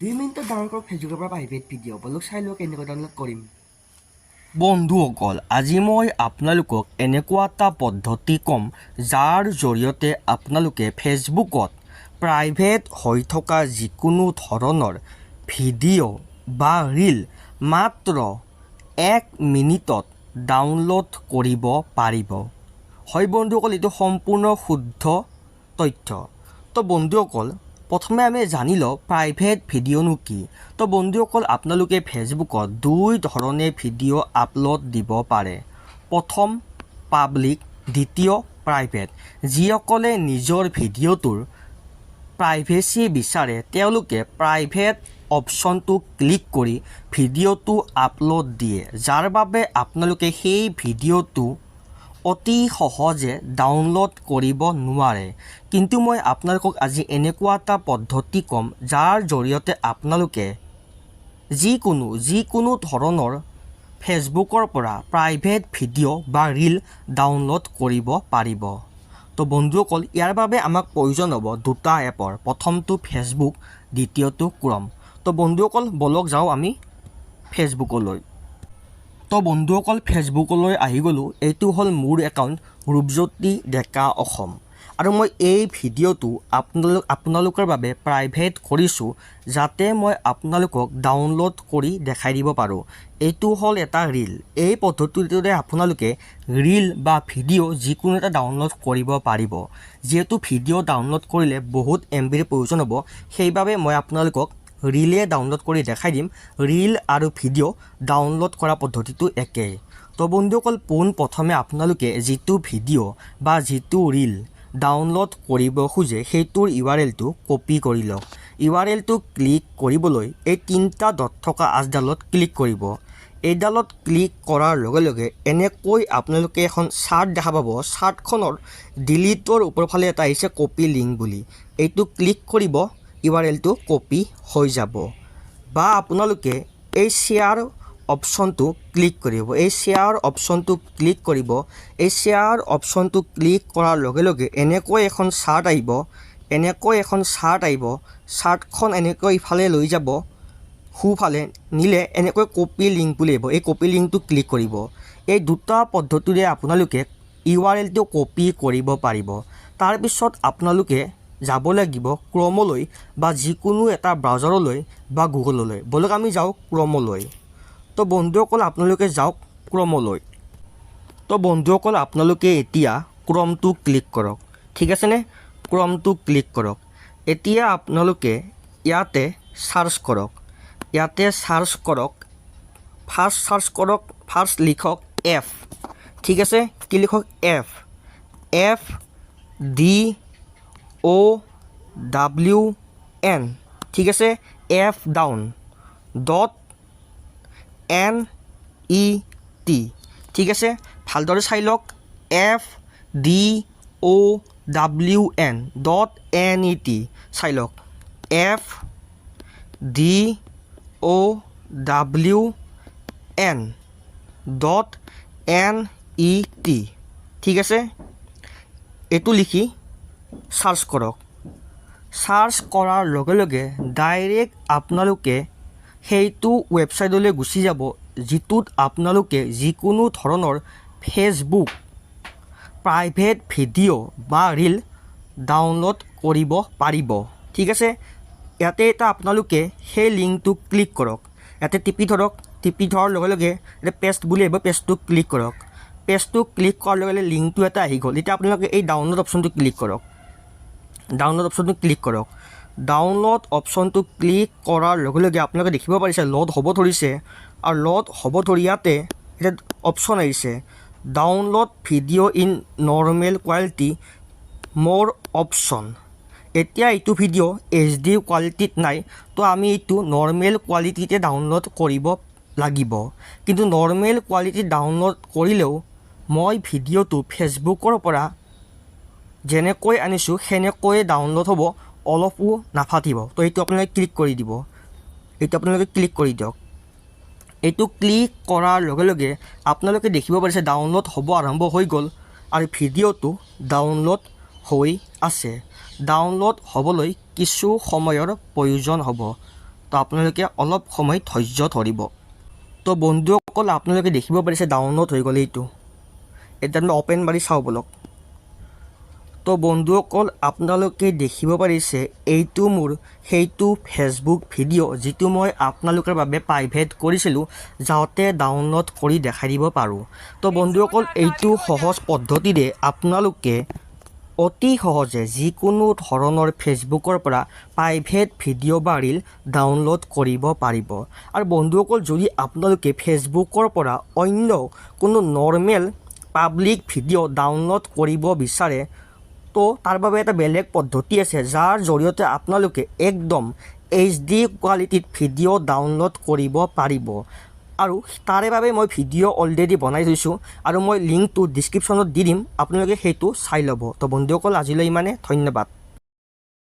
2 মিনিটত ডাউনলোড কৰক ফেচবুকৰ পৰা প্ৰাইভেট ভিডিঅ' বলক চাই লওক কেনেকৈ ডাউনলোড কৰিম। বন্ধুসকল, আজি মই আপোনালোকক এনেকুৱা এটা পদ্ধতি ক'ম যাৰ জৰিয়তে আপোনালোকে ফেচবুকত প্ৰাইভেট হৈ থকা যিকোনো ধৰণৰ ভিডিঅ' বা ৰীল মাত্ৰ 1 মিনিটত ডাউনলোড কৰিব পাৰিব। হয় বন্ধুসকল, এইটো সম্পূৰ্ণ শুদ্ধ তথ্য। তো বন্ধুসকল, প্ৰথমে আমি জানি লওঁ প্ৰাইভেট ভিডিঅ'নো কি। তো বন্ধুসকল, আপোনালোকে ফেচবুকত 2 ধৰণে ভিডিঅ' আপলোড দিব পাৰে। প্ৰথম পাব্লিক, দ্বিতীয় প্ৰাইভেট। যিসকলে নিজৰ ভিডিঅ'টোৰ প্ৰাইভেচি বিচাৰে তেওঁলোকে প্ৰাইভেট অপশ্যনটো ক্লিক কৰি ভিডিঅ'টো আপলোড দিয়ে, যাৰ বাবে আপোনালোকে সেই ভিডিঅ'টো অতি সহজে ডাউনলোড কৰিব নোৱাৰে। কিন্তু মই আপোনালোকক আজি এনেকুৱা এটা পদ্ধতি ক'ম যাৰ জৰিয়তে আপোনালোকে যিকোনো ধৰণৰ ফেচবুকৰ পৰা প্ৰাইভেট ভিডিঅ' বা ৰীল ডাউনলোড কৰিব পাৰিব। তো বন্ধুসকল, ইয়াৰ বাবে আমাক প্ৰয়োজন হ'ব 2টা এপৰ। প্ৰথমটো ফেচবুক, দ্বিতীয়টো ক্ৰম। তো বন্ধুসকল, বলক যাওঁ আমি ফেচবুকলৈ। তো বন্ধুসকল, ফেচবুকলৈ আহি গ'লোঁ। এইটো হ'ল মোৰ একাউণ্ট ৰূপজ্যোতি ডেকা অসম, আৰু মই এই ভিডিঅ'টো আপোনালোকৰ বাবে প্ৰাইভেট কৰিছোঁ যাতে মই আপোনালোকক ডাউনলোড কৰি দেখাই দিব পাৰোঁ। এইটো হ'ল এটা ৰীল। এই পদ্ধতিটোৰে আপোনালোকে ৰীল বা ভিডিঅ' যিকোনো এটা ডাউনলোড কৰিব পাৰিব। যিহেতু ভিডিঅ' ডাউনলোড কৰিলে বহুত MBৰ প্ৰয়োজন হ'ব, সেইবাবে মই আপোনালোকক ৰীলে ডাউনলোড কৰি দেখাই দিম। ৰীল আৰু ভিডিঅ' ডাউনলোড কৰা পদ্ধতিটো একেই। তো বন্ধুসকল, পোনপ্ৰথমে আপোনালোকে যিটো ভিডিঅ' বা যিটো ৰীল ডাউনলোড কৰিব খোজে সেইটোৰ URLটো কপি কৰি লওক। URLটো ক্লিক কৰিবলৈ এই 3টা ডট থকা আঁচডালত ক্লিক কৰিব। এইডালত ক্লিক কৰাৰ লগে লগে এনেকৈ আপোনালোকে এখন চাৰ্ট দেখা পাব। চাৰ্টখনৰ ডিলিটৰ ওপৰফালে এটা আহিছে কপি লিংক বুলি। এইটো ক্লিক কৰিব, URLটো কপি হৈ যাব। বা আপোনালোকে এই শ্বেয়াৰ অপশ্যনটো ক্লিক কৰিব। এই শ্বেয়াৰ অপশ্যনটো ক্লিক কৰিব। এই শ্বেয়াৰ অপশ্যনটো ক্লিক কৰাৰ লগে লগে এনেকৈ এখন চাৰ্ট আহিব। চাৰ্টখন এনেকৈ ইফালে লৈ যাব, সোঁফালে নিলে এনেকৈ কপি লিংক বুলি আহিব। এই কপি লিংকটো ক্লিক কৰিব। এই 2টা পদ্ধতিৰে আপোনালোকে URLটো কপি কৰিব পাৰিব। তাৰপিছত আপোনালোকে যাব লাগিব ক্ৰমলৈ বা যিকোনো এটা ব্ৰাউজাৰলৈ বা গুগললৈ। বলক আমি যাওঁ ক্ৰমলৈ। তো বন্ধুসকল, আপোনালোকে যাওক ক্ৰমলৈ। তো বন্ধুসকল, আপোনালোকে এতিয়া ক্ৰমটো ক্লিক কৰক। ঠিক আছেনে? ক্ৰমটো ক্লিক কৰক। এতিয়া আপোনালোকে ইয়াতে চাৰ্চ কৰক। ফাৰ্ষ্ট লিখক F। ঠিক আছে? কি লিখক? FDOWN। ঠিক আছে? F down .NET। ঠিক আছে? ভালদৰে চাই লওক। FDOWN.NET চাই লওক। FDOWN.NET। ঠিক আছে? এইটো লিখি চাৰ্চ কৰক। চাৰ্চ কৰাৰ লগে লগে ডাইৰেক্ট আপোনালোকে সেইটো ৱেবছাইটলৈ গুচি যাব যিটোত আপোনালোকে যিকোনো ধৰণৰ ফেচবুক প্ৰাইভেট ভিডিঅ' বা ৰীল ডাউনলোড কৰিব পাৰিব। ঠিক আছে? ইয়াতে এটা আপোনালোকে সেই লিংকটো ক্লিক কৰক। ইয়াতে টিপি ধৰক। টিপি ধৰাৰ লগে লগে এতিয়া পেষ্ট বুলি আহিব। পেজটো ক্লিক কৰক। পেজটো ক্লিক কৰাৰ লগে লগে লিংকটো এটা আহি গ'ল। এতিয়া আপোনালোকে এই ডাউনলোড অপশ্যনটো ক্লিক কৰক। ডাউনলোড অপশ্যনটো ক্লিক কৰাৰ লগে লগে আপোনালোকে দেখিব পাৰিছে লোড হ'ব ধৰিছে। আৰু লোড হ'ব ধৰি ইয়াতে এটা অপশ্যন আহিছে download video' in normal quality মোৰ অপশ্যন। এতিয়া এইটো ভিডিঅ' HD কোৱালিটিত নাই, তো আমি এইটো নৰ্মেল কোৱালিটিতে ডাউনলোড কৰিব লাগিব। কিন্তু নৰ্মেল কোৱালিটি ডাউনলোড কৰিলেও মই ভিডিঅ'টো ফেচবুকৰ পৰা যেনেকৈ আনিছোঁ সেনেকৈয়ে ডাউনলোড হ'ব, অলপো নাফাটিব। তো এইটো আপোনালোকে ক্লিক কৰি দিব। এইটো ক্লিক কৰাৰ লগে লগে আপোনালোকে দেখিব পাৰিছে ডাউনলোড হ'ব আৰম্ভ হৈ গ'ল আৰু ভিডিঅ'টো ডাউনলোড হৈ আছে। ডাউনলোড হ'বলৈ কিছু সময়ৰ প্ৰয়োজন হ'ব। তো আপোনালোকে অলপ সময় ধৈৰ্য ধৰিব। তো বন্ধুসকল আপোনালোকে দেখিব পাৰিছে ডাউনলোড হৈ গ'লে এইটো। এতিয়া আমি অ'পেন মাৰি চাওঁ বলক। তো বন্ধুসকল আপোনালোকে দেখিব পাৰিছে এইটো মোৰ সেইটো ফেচবুক ভিডিঅ' যিটো মই আপোনালোকৰ বাবে প্ৰাইভেট কৰিছিলোঁ যাতে ডাউনলোড কৰি দেখাই দিব পাৰোঁ। তো বন্ধুসকল এইটো সহজ পদ্ধতিৰে আপোনালোকে অতি সহজে যিকোনো ধৰণৰ ফেচবুকৰ পৰা প্ৰাইভেট ভিডিঅ' বা ৰীল ডাউনলোড কৰিব পাৰিব। আৰু বন্ধুসকল যদি আপোনালোকে ফেচবুকৰ পৰা অন্য কোনো নৰ্মেল পাব্লিক ভিডিঅ' ডাউনলোড কৰিব বিচাৰে তো তাৰ বাবে এটা বেলেগ পদ্ধতি আছে যাৰ জৰিয়তে আপোনালোকে একদম HD কোৱালিটিত ভিডিঅ' ডাউনলোড কৰিব পাৰিব। আৰু তাৰে বাবে মই ভিডিঅ' অলৰেডি বনাই থৈছোঁ আৰু মই লিংকটো ডিছক্ৰিপশ্যনত দি দিম, আপোনালোকে সেইটো চাই ল'ব। তো বন্ধুসকল আজিলৈ ইমানে, ধন্যবাদ।